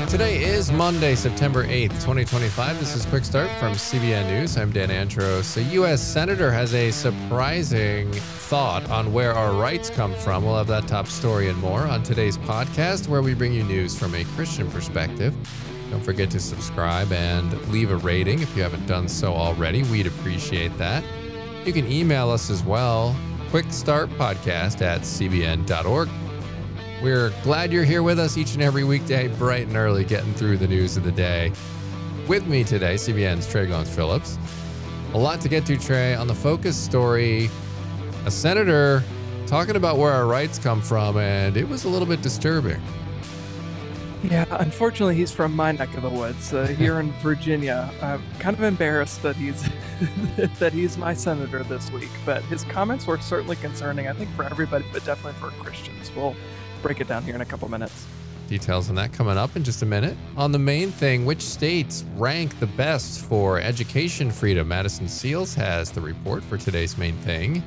Today is Monday, September 8th, 2025. This is Quick Start from CBN News. I'm Dan Antros. A U.S. Senator has a surprising thought on where our rights come from. We'll have that top story and more on today's podcast, where we bring you news from a Christian perspective. Don't forget to subscribe and leave a rating if you haven't done so already. We'd appreciate that. You can email us as well, quickstartpodcast@cbn.org. We're glad you're here with us each and every weekday, bright and early, getting through the news of the day. With me today, CBN's Trey Goins-Phillips. A lot to get to, Trey. On the focus story, a senator talking about where our rights come from, and it was a little bit disturbing. Yeah, unfortunately, he's from my neck of the woods, here in Virginia. I'm kind of embarrassed that he's that he's my senator this week, but his comments were certainly concerning, I think, for everybody, but definitely for Christians. We'll break it down here in a couple minutes. Details on that coming up in just a minute. On the main thing, which states rank the best for education freedom? Madison Seals has the report for today's main thing.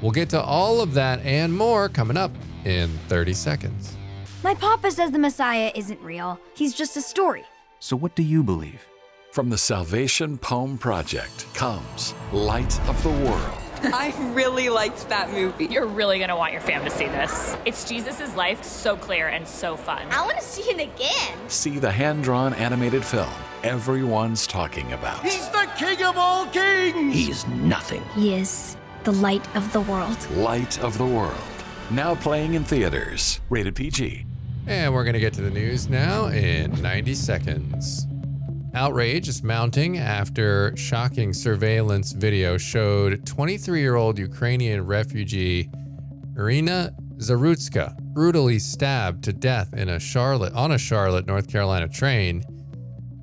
We'll get to all of that and more coming up in 30 seconds. My papa says the Messiah isn't real. He's just a story. So what do you believe? From the Salvation Poem Project comes Light of the World. I really liked that movie. You're really going to want your fam to see this. It's Jesus' life, so clear and so fun. I want to see it again. See the hand-drawn animated film everyone's talking about. He's the king of all kings! He's nothing. He is the light of the world. Light of the World. Now playing in theaters. Rated PG. And we're going to get to the news now in 90 seconds. Outrage is mounting after shocking surveillance video showed 23-year-old Ukrainian refugee Irina Zarutska brutally stabbed to death on a Charlotte, North Carolina train,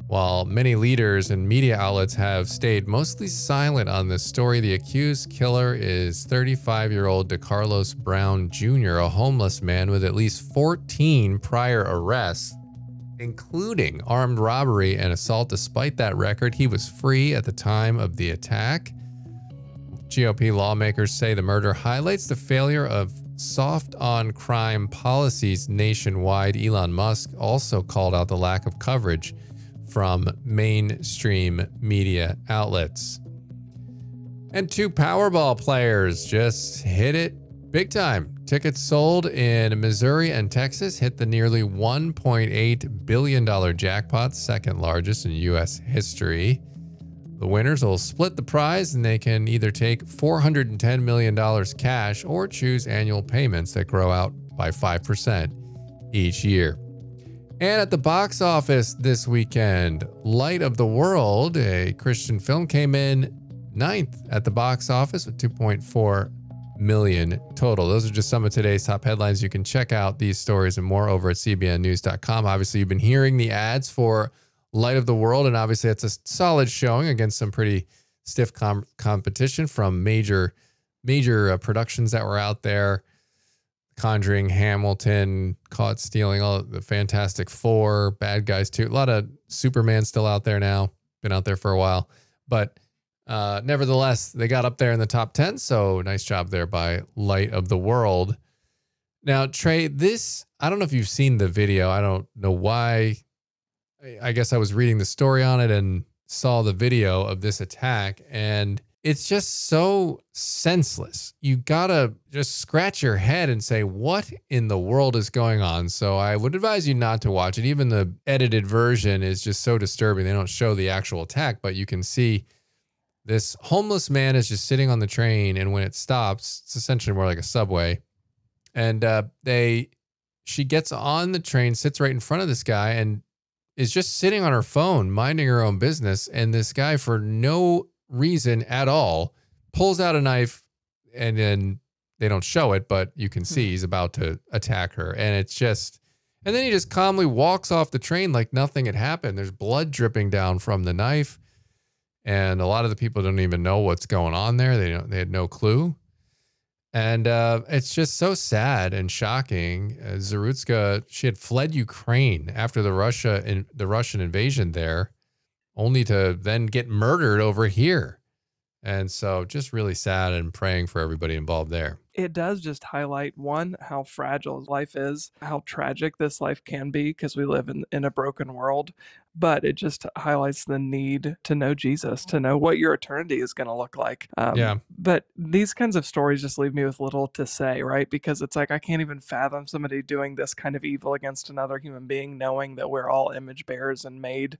while many leaders and media outlets have stayed mostly silent on this story. The accused killer is 35-year-old DeCarlos Brown Jr., a homeless man with at least 14 prior arrests, including armed robbery and assault. Despite that record, he was free at the time of the attack. GOP lawmakers say the murder highlights the failure of soft on crime policies nationwide. Elon Musk also called out the lack of coverage from mainstream media outlets. And two Powerball players just hit it big time. Tickets sold in Missouri and Texas hit the nearly $1.8 billion jackpot, second largest in U.S. history. The winners will split the prize, and they can either take $410 million cash or choose annual payments that grow out by 5% each year. And at the box office this weekend, Light of the World, a Christian film, came in 9th at the box office with $2.4 million total. Those are just some of today's top headlines. You can check out these stories and more over at cbnnews.com. Obviously, you've been hearing the ads for Light of the World, and obviously it's a solid showing against some pretty stiff competition from major productions that were out there. Conjuring, Hamilton, Caught Stealing, all the Fantastic Four, Bad Guys 2. A lot of Superman still out there now. Been out there for a while. But nevertheless, they got up there in the top 10, so nice job there by Light of the World. Now, Trey, I don't know if you've seen the video. I don't know why. I guess I was reading the story on it and saw the video of this attack, and it's just so senseless. You gotta just scratch your head and say, what in the world is going on? So I would advise you not to watch it. Even the edited version is just so disturbing. They don't show the actual attack, but you can see this homeless man is just sitting on the train, and when it stops, it's essentially more like a subway. And she gets on the train, sits right in front of this guy, and is just sitting on her phone, minding her own business. And this guy, for no reason at all, pulls out a knife, and then they don't show it, but you can see he's about to attack her. And then he just calmly walks off the train like nothing had happened. There's blood dripping down from the knife. And a lot of the people don't even know what's going on there. They had no clue. And it's just so sad and shocking. Zarutska, she had fled Ukraine after the Russian invasion there, only to then get murdered over here. And so just really sad, and praying for everybody involved there. It does just highlight, one, how fragile life is, how tragic this life can be because we live in a broken world. But it just highlights the need to know Jesus, to know what your eternity is going to look like. Yeah. But these kinds of stories just leave me with little to say, right? Because it's like I can't even fathom somebody doing this kind of evil against another human being, knowing that we're all image bearers and made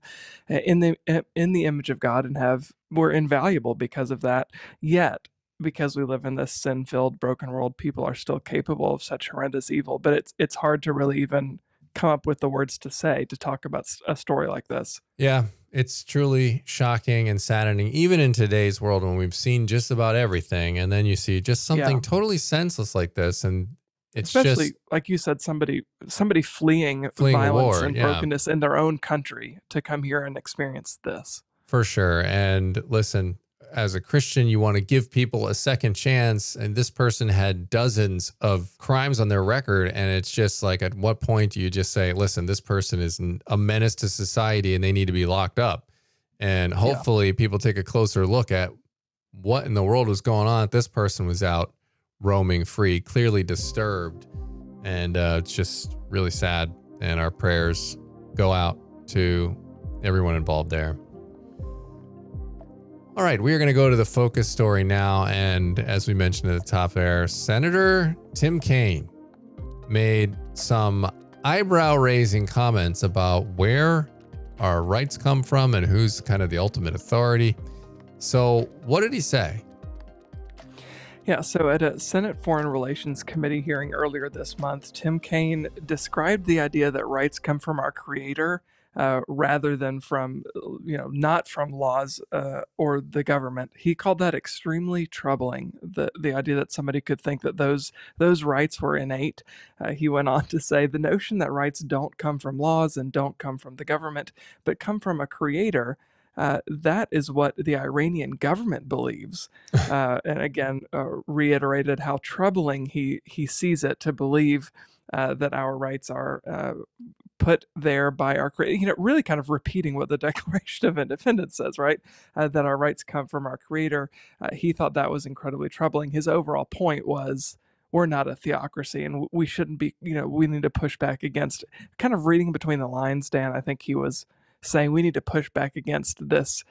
in the image of God and we're invaluable because of that. Yet, because we live in this sin-filled, broken world, people are still capable of such horrendous evil. But it's hard to really even come up with the words to say to talk about a story like this. Yeah, it's truly shocking and saddening, even in today's world when we've seen just about everything, and then you see just something totally senseless like this, and it's especially just, like you said, somebody fleeing war, violence and brokenness in their own country to come here and experience this. For sure. And listen, as a Christian, you want to give people a second chance. And this person had dozens of crimes on their record. And it's just like, at what point do you just say, listen, this person is a menace to society and they need to be locked up? And hopefully people take a closer look at what in the world was going on. This person was out roaming free, clearly disturbed. And it's just really sad. And our prayers go out to everyone involved there. All right, we are going to go to the focus story now. And as we mentioned at the top there, Senator Tim Kaine made some eyebrow-raising comments about where our rights come from and who's kind of the ultimate authority. So what did he say? Yeah, so at a Senate Foreign Relations Committee hearing earlier this month, Tim Kaine described the idea that rights come from our Creator rather than from, not from laws or the government. He called that extremely troubling, the idea that somebody could think that those rights were innate. He went on to say the notion that rights don't come from laws and don't come from the government, but come from a creator. That is what the Iranian government believes. And again, reiterated how troubling he sees it to believe that our rights are put there by our creator, really kind of repeating what the Declaration of Independence says, right? That our rights come from our creator. He thought that was incredibly troubling. His overall point was, we're not a theocracy and we shouldn't be, we need to push back against, kind of reading between the lines, Dan, I think he was saying we need to push back against this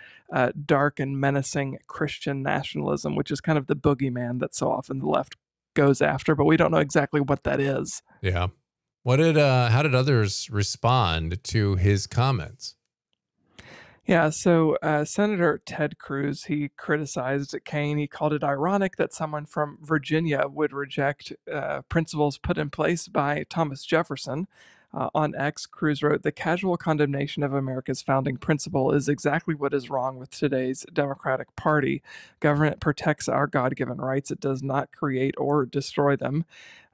dark and menacing Christian nationalism, which is kind of the boogeyman that so often the left goes after, but we don't know exactly what that is. Yeah. How did others respond to his comments? Yeah, so Senator Ted Cruz, he criticized Kaine. He called it ironic that someone from Virginia would reject principles put in place by Thomas Jefferson. On X, Cruz wrote, "The casual condemnation of America's founding principle is exactly what is wrong with today's Democratic Party. Government protects our God-given rights. It does not create or destroy them."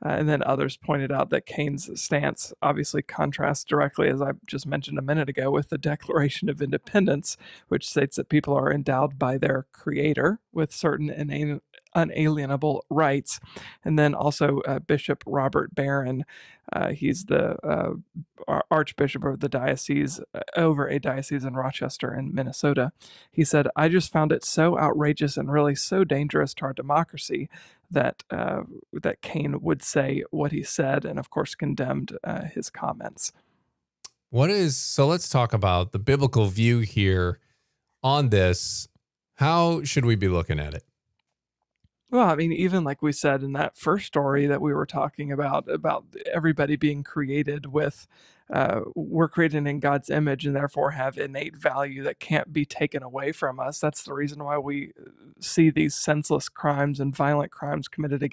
And then others pointed out that Kaine's stance obviously contrasts directly, as I just mentioned a minute ago, with the Declaration of Independence, which states that people are endowed by their creator with certain unalienable rights. And then also Bishop Robert Barron, he's the Archbishop of the diocese over a diocese in Rochester in Minnesota. He said, "I just found it so outrageous and really so dangerous to our democracy that Kaine would say what he said, and of course condemned his comments." So let's talk about the biblical view here on this. How should we be looking at it? Well, I mean, even like we said in that first story that we were talking about everybody being created with, we're created in God's image and therefore have innate value that can't be taken away from us. That's the reason why we see these senseless crimes and violent crimes committed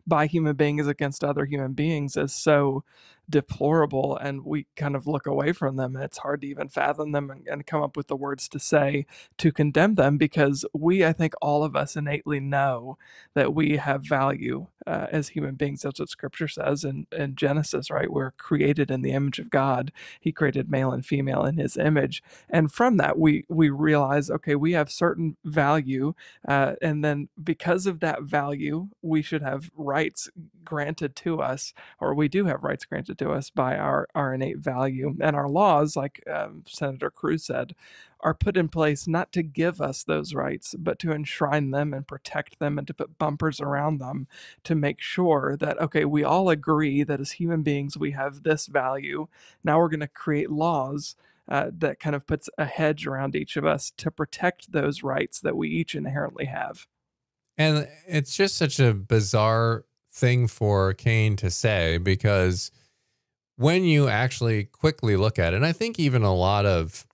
by human beings against other human beings as so deplorable, and we kind of look away from them, and it's hard to even fathom them and come up with the words to say to condemn them, because I think all of us innately know that we have value as human beings. That's what Scripture says in Genesis, right? We're created in the image of God. He created male and female in his image, and from that we realize, okay, we have certain value, and then because of that value, we should have rights granted to us, or we do have rights granted entrusted to us by our innate value. And our laws, like Senator Cruz said, are put in place not to give us those rights, but to enshrine them and protect them and to put bumpers around them to make sure that, okay, we all agree that as human beings we have this value. Now we're going to create laws that kind of puts a hedge around each of us to protect those rights that we each inherently have. And it's just such a bizarre thing for Kaine to say, because when you actually quickly look at it, and I think even a lot of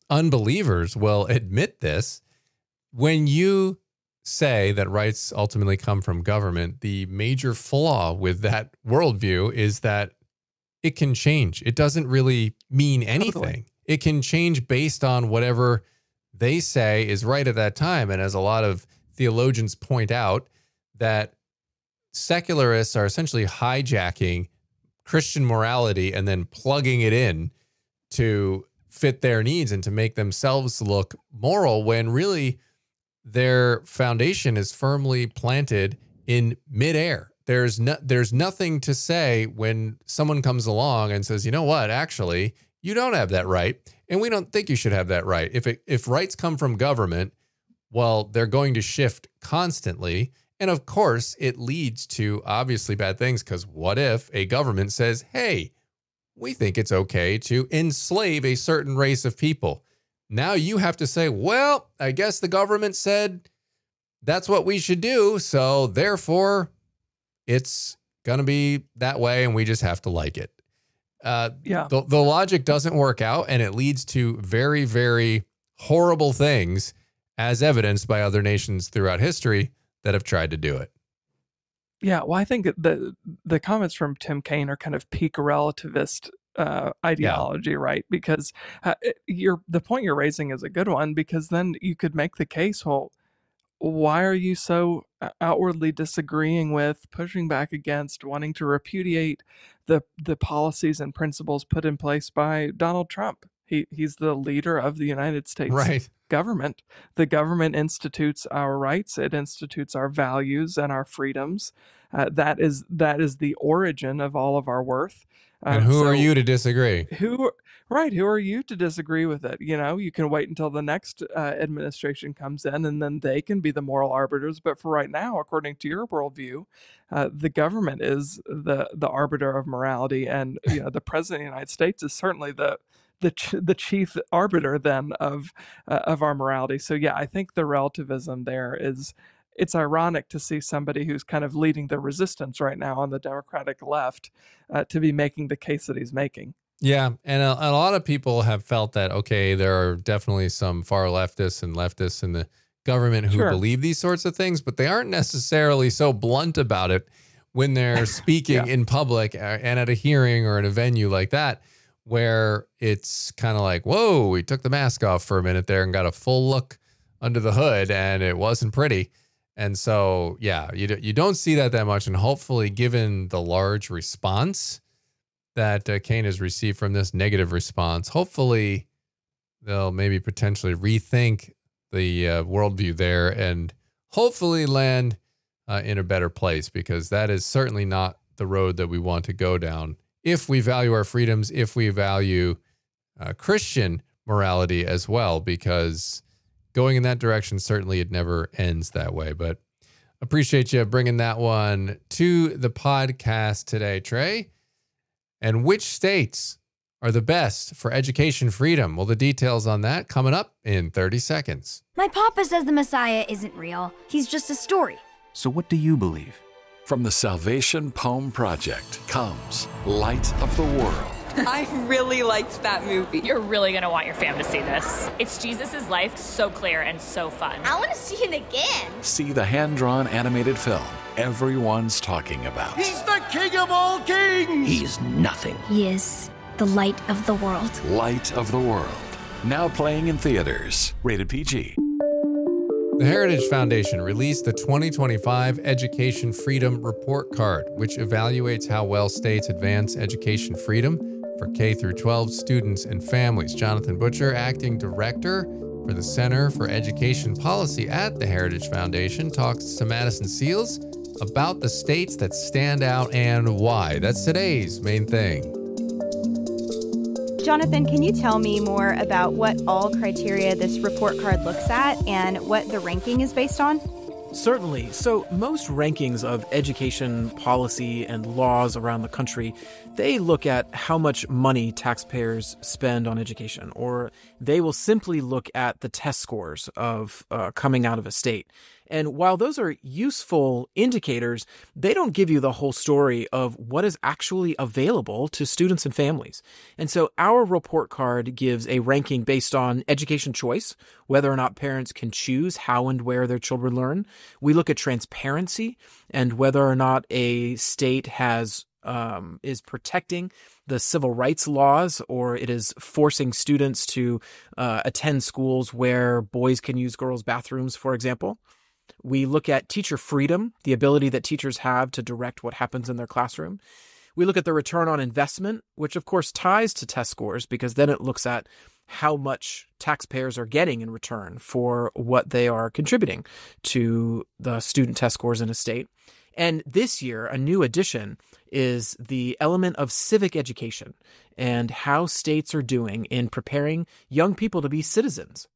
unbelievers will admit this, when you say that rights ultimately come from government, the major flaw with that worldview is that it can change. It doesn't really mean anything. Totally. It can change based on whatever they say is right at that time. And as a lot of theologians point out, that secularists are essentially hijacking Christian morality and then plugging it in to fit their needs and to make themselves look moral, when really their foundation is firmly planted in midair. There's nothing to say when someone comes along and says, you know what, actually, you don't have that right, and we don't think you should have that right. If rights come from government, well, they're going to shift constantly. And of course, it leads to obviously bad things, because what if a government says, hey, we think it's okay to enslave a certain race of people? Now you have to say, well, I guess the government said that's what we should do, so therefore it's going to be that way, and we just have to like it. The logic doesn't work out, and it leads to very, very horrible things, as evidenced by other nations throughout history that have tried to do it. Yeah, well, I think the comments from Tim Kaine are kind of peak relativist ideology, right? Because the point you're raising is a good one, because then you could make the case, well, why are you so outwardly disagreeing with, pushing back against, wanting to repudiate the policies and principles put in place by Donald Trump? He's the leader of the United States government. The government institutes our rights. It institutes our values and our freedoms. That is the origin of all of our worth. And who are you to disagree? Who are you to disagree with it? You know, you can wait until the next administration comes in, and then they can be the moral arbiters. But for right now, according to your worldview, the government is the arbiter of morality, and the president of the United States is certainly the chief arbiter then of our morality. So yeah, I think the relativism there is. It's ironic to see somebody who's kind of leading the resistance right now on the Democratic left to be making the case that he's making. Yeah, and a lot of people have felt that, okay, there are definitely some far leftists in the government who believe these sorts of things, but they aren't necessarily so blunt about it when they're speaking in public and at a hearing or in a venue like that, where it's kind of like, whoa, we took the mask off for a minute there and got a full look under the hood, and it wasn't pretty. And so, yeah, you don't see that much. And hopefully, given the large response that Kaine has received from this negative response, hopefully they'll maybe potentially rethink the worldview there and hopefully land in a better place, because that is certainly not the road that we want to go down. If we value our freedoms, if we value Christian morality as well, because going in that direction, certainly it never ends that way. But appreciate you bringing that one to the podcast today, Trey. And which states are the best for education freedom? Well, the details on that coming up in 30 seconds. My papa says the Messiah isn't real. He's just a story. So what do you believe? From the Salvation Poem Project comes Light of the World. I really liked that movie. You're really going to want your fam to see this. It's Jesus' life, so clear and so fun. I want to see it again. See the hand-drawn animated film everyone's talking about. He's the king of all kings. He's nothing. He is the light of the world. Light of the World. Now playing in theaters. Rated PG. The Heritage Foundation released the 2025 Education Freedom Report Card, which evaluates how well states advance education freedom for K through 12 students and families. Jonathan Butcher, acting director for the Center for Education Policy at the Heritage Foundation, talks to Madison Seals about the states that stand out and why. That's today's main thing. Jonathan, can you tell me more about what all criteria this report card looks at and what the ranking is based on? Certainly. So most rankings of education policy and laws around the country, they look at how much money taxpayers spend on education, or they will simply look at the test scores of coming out of a state. And while those are useful indicators, they don't give you the whole story of what is actually available to students and families. And so our report card gives a ranking based on education choice, whether or not parents can choose how and where their children learn. We look at transparency and whether or not a state is protecting the civil rights laws, or it is forcing students to attend schools where boys can use girls' bathrooms, for example. We look at teacher freedom, the ability that teachers have to direct what happens in their classroom. We look at the return on investment, which of course ties to test scores, because then it looks at how much taxpayers are getting in return for what they are contributing to the student test scores in a state. And this year, a new addition is the element of civic education and how states are doing in preparing young people to be citizens.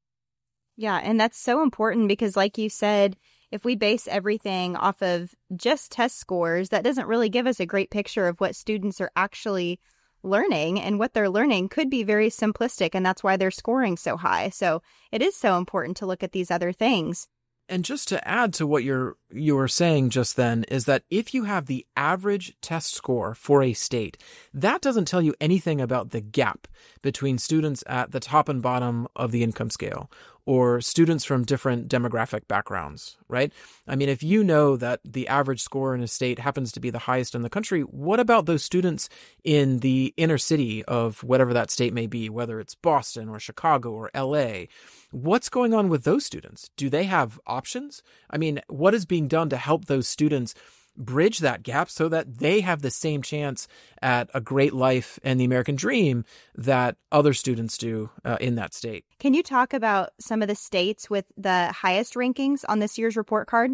Yeah, and that's so important because, like you said, if we base everything off of just test scores, that doesn't really give us a great picture of what students are actually learning, and what they're learning could be very simplistic, and that's why they're scoring so high. So it is so important to look at these other things. And just to add to what you were saying just then, is that if you have the average test score for a state, that doesn't tell you anything about the gap between students at the top and bottom of the income scale, or students from different demographic backgrounds, right? I mean, if you know that the average score in a state happens to be the highest in the country, what about those students in the inner city of whatever that state may be, whether it's Boston or Chicago or LA? What's going on with those students? Do they have options? I mean, what is being done to help those students bridge that gap so that they have the same chance at a great life and the American dream that other students do in that state? Can you talk about some of the states with the highest rankings on this year's report card?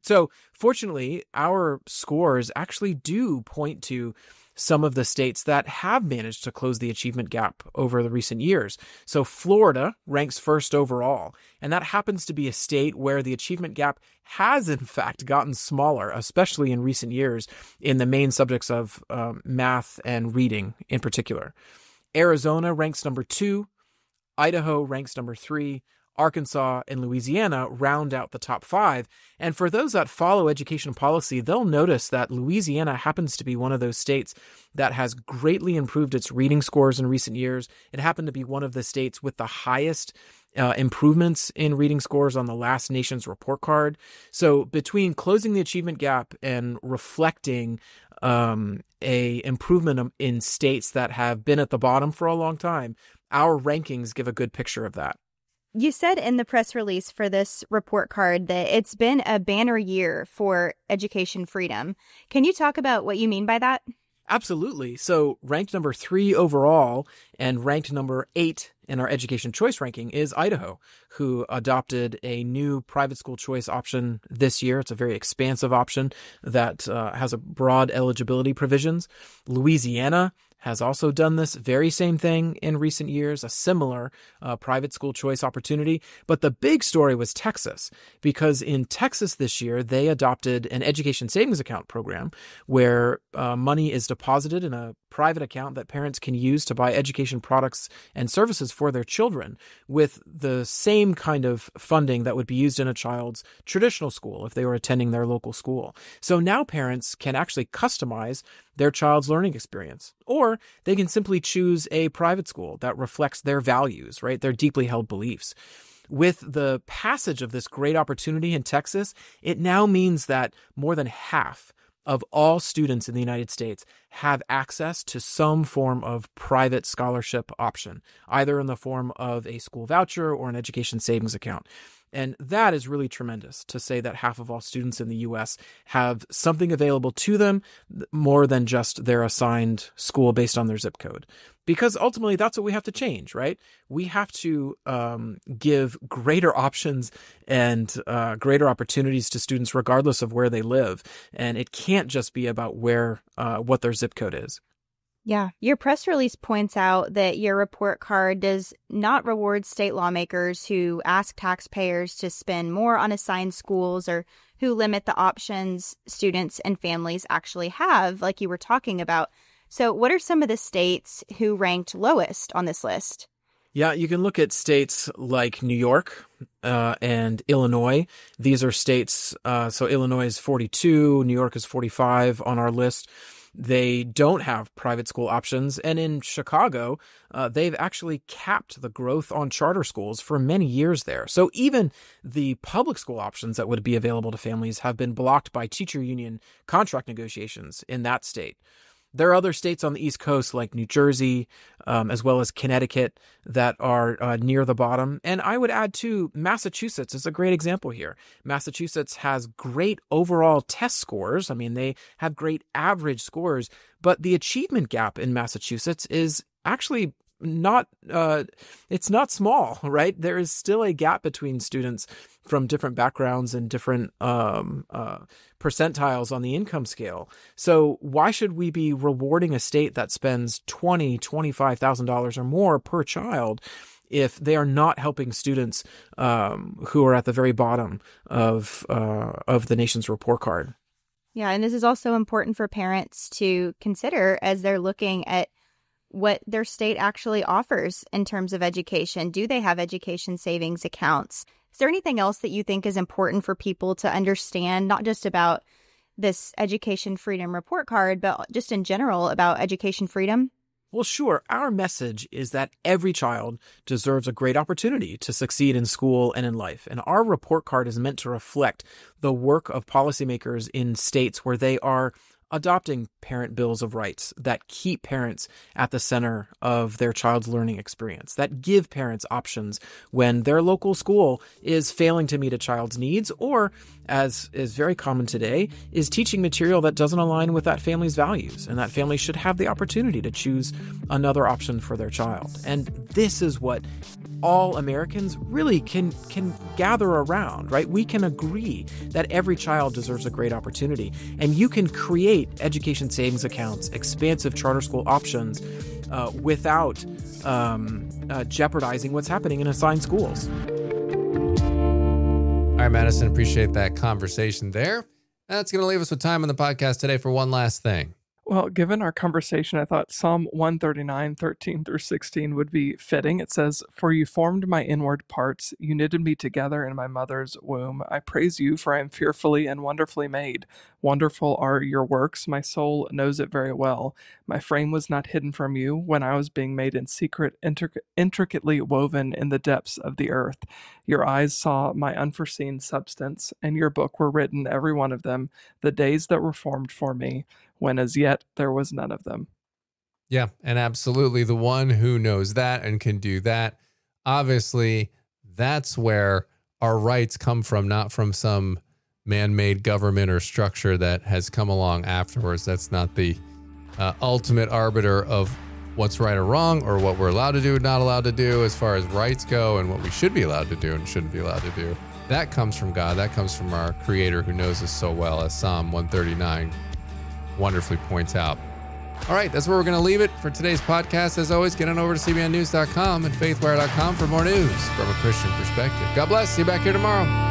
So fortunately, our scores actually do point to some of the states that have managed to close the achievement gap over the recent years. So Florida ranks first overall, and that happens to be a state where the achievement gap has in fact gotten smaller, especially in recent years in the main subjects of math and reading in particular. Arizona ranks number 2, Idaho ranks number 3, Arkansas and Louisiana round out the top 5. And for those that follow education policy, they'll notice that Louisiana happens to be one of those states that has greatly improved its reading scores in recent years. It happened to be one of the states with the highest improvements in reading scores on the last nation's report card. So between closing the achievement gap and reflecting a improvement in states that have been at the bottom for a long time, our rankings give a good picture of that. You said in the press release for this report card that it's been a banner year for education freedom. Can you talk about what you mean by that? Absolutely. So ranked number 3 overall and ranked number 8 in our education choice ranking is Idaho, who adopted a new private school choice option this year. It's a very expansive option that has a broad eligibility provisions. Louisiana has also done this very same thing in recent years, a similar private school choice opportunity. But the big story was Texas, because in Texas this year, they adopted an education savings account program where money is deposited in a private account that parents can use to buy education products and services for their children, with the same kind of funding that would be used in a child's traditional school if they were attending their local school. So now parents can actually customize their child's learning experience, or they can simply choose a private school that reflects their values, right? Their deeply held beliefs. With the passage of this great opportunity in Texas, it now means that more than half of all students in the United States have access to some form of private scholarship option, either in the form of a school voucher or an education savings account. And that is really tremendous, to say that half of all students in the U.S. have something available to them more than just their assigned school based on their zip code. because ultimately that's what we have to change, right? We have to give greater options and greater opportunities to students regardless of where they live. And it can't just be about what their zip code is. Yeah. Your press release points out that your report card does not reward state lawmakers who ask taxpayers to spend more on assigned schools or who limit the options students and families actually have, like you were talking about. So what are some of the states who ranked lowest on this list? Yeah, you can look at states like New York and Illinois. These are states, so Illinois is 42, New York is 45 on our list. They don't have private school options. And in Chicago, they've actually capped the growth on charter schools for many years there. So even the public school options that would be available to families have been blocked by teacher union contract negotiations in that state. There are other states on the East Coast like New Jersey, as well as Connecticut, that are near the bottom. And I would add, too, Massachusetts is a great example here. Massachusetts has great overall test scores. I mean, they have great average scores, but the achievement gap in Massachusetts is actually it's not small, right? There is still a gap between students from different backgrounds and different percentiles on the income scale. So why should we be rewarding a state that spends $25,000 or more per child if they are not helping students who are at the very bottom of the nation's report card? Yeah, and this is also important for parents to consider as they're looking at what their state actually offers in terms of education. Do they have education savings accounts? Is there anything else that you think is important for people to understand, not just about this education freedom report card, but just in general about education freedom? Well, sure. Our message is that every child deserves a great opportunity to succeed in school and in life. And our report card is meant to reflect the work of policymakers in states where they are adopting parent bills of rights that keep parents at the center of their child's learning experience, that give parents options when their local school is failing to meet a child's needs, or, as is very common today, is teaching material that doesn't align with that family's values, and that family should have the opportunity to choose another option for their child. And this is what all Americans really can gather around, right? We can agree that every child deserves a great opportunity, and you can create education savings accounts, expansive charter school options without jeopardizing what's happening in assigned schools. All right, Madison, appreciate that conversation there. That's going to leave us with time on the podcast today for one last thing. Well, given our conversation, I thought Psalm 139, 13 through 16 would be fitting. It says, "For you formed my inward parts, you knitted me together in my mother's womb. I praise you, for I am fearfully and wonderfully made. Wonderful are your works, my soul knows it very well. My frame was not hidden from you when I was being made in secret, intricately woven in the depths of the earth. Your eyes saw my unforeseen substance, and your book were written, every one of them, the days that were formed for me, when as yet there was none of them." Yeah, and absolutely the one who knows that and can do that. Obviously, that's where our rights come from, not from some man-made government or structure that has come along afterwards. That's not the ultimate arbiter of what's right or wrong, or what we're allowed to do, not allowed to do, as far as rights go, and what we should be allowed to do and shouldn't be allowed to do. That comes from God. That comes from our Creator who knows us so well, as Psalm 139 wonderfully points out. All right, that's where we're going to leave it for today's podcast. As always, get on over to cbnnews.com and faithwire.com for more news from a Christian perspective. God bless. See you back here tomorrow.